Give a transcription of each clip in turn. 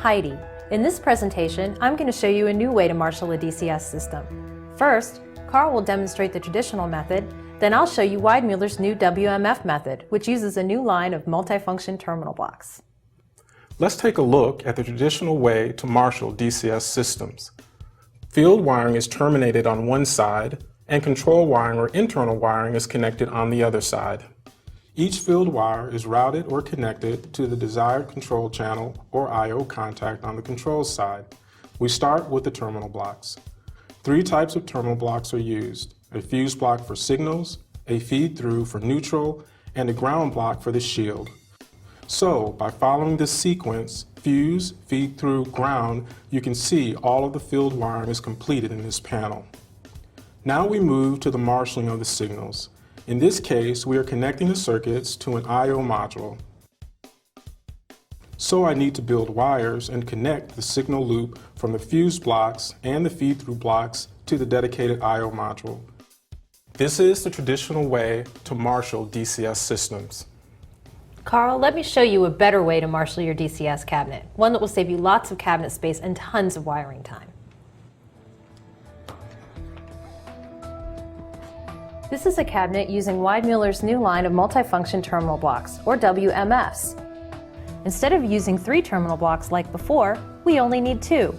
Heidi. In this presentation, I'm going to show you a new way to marshal a DCS system. First, Carl will demonstrate the traditional method, then I'll show you Weidmuller's new WMF method, which uses a new line of multifunction terminal blocks. Let's take a look at the traditional way to marshal DCS systems. Field wiring is terminated on one side, and control wiring or internal wiring is connected on the other side. Each field wire is routed or connected to the desired control channel or I/O contact on the control side. We start with the terminal blocks. Three types of terminal blocks are used: a fuse block for signals, a feed-through for neutral, and a ground block for the shield. So, by following this sequence, fuse, feed-through, ground, you can see all of the field wiring is completed in this panel. Now we move to the marshaling of the signals. In this case, we are connecting the circuits to an I/O module. So I need to build wires and connect the signal loop from the fuse blocks and the feed-through blocks to the dedicated I/O module. This is the traditional way to marshal DCS systems. Carl, let me show you a better way to marshal your DCS cabinet, one that will save you lots of cabinet space and tons of wiring time. This is a cabinet using Weidmuller's new line of multifunction terminal blocks, or WMFs. Instead of using 3 terminal blocks like before, we only need 2.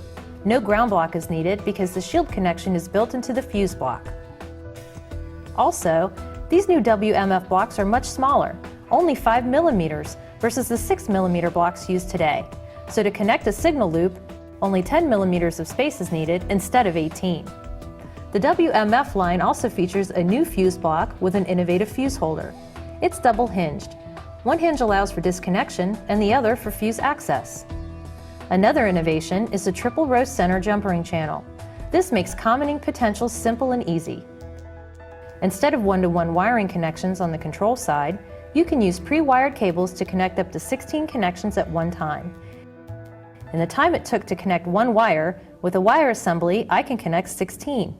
No ground block is needed because the shield connection is built into the fuse block. Also, these new WMF blocks are much smaller, only 5 millimeters versus the 6 millimeter blocks used today. So to connect a signal loop, only 10 millimeters of space is needed instead of 18. The WMF line also features a new fuse block with an innovative fuse holder. It's double hinged. One hinge allows for disconnection and the other for fuse access. Another innovation is the triple row center jumpering channel. This makes commoning potentials simple and easy. Instead of one-to-one wiring connections on the control side, you can use pre-wired cables to connect up to 16 connections at one time. In the time it took to connect one wire, with a wire assembly, I can connect 16.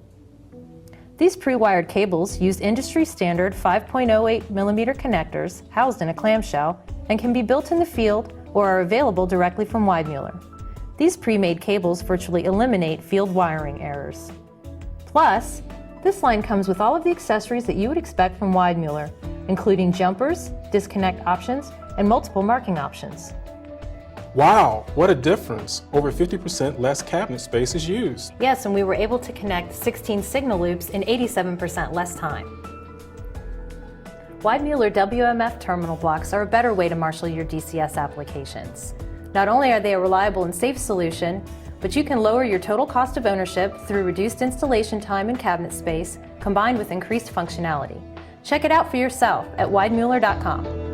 These pre-wired cables use industry-standard 5.08 millimeter connectors housed in a clamshell and can be built in the field or are available directly from Weidmuller. These pre-made cables virtually eliminate field wiring errors. Plus, this line comes with all of the accessories that you would expect from Weidmuller, including jumpers, disconnect options, and multiple marking options. Wow, what a difference! Over 50% less cabinet space is used. Yes, and we were able to connect 16 signal loops in 87% less time. Weidmuller WMF terminal blocks are a better way to marshal your DCS applications. Not only are they a reliable and safe solution, but you can lower your total cost of ownership through reduced installation time and cabinet space, combined with increased functionality. Check it out for yourself at weidmuller.com.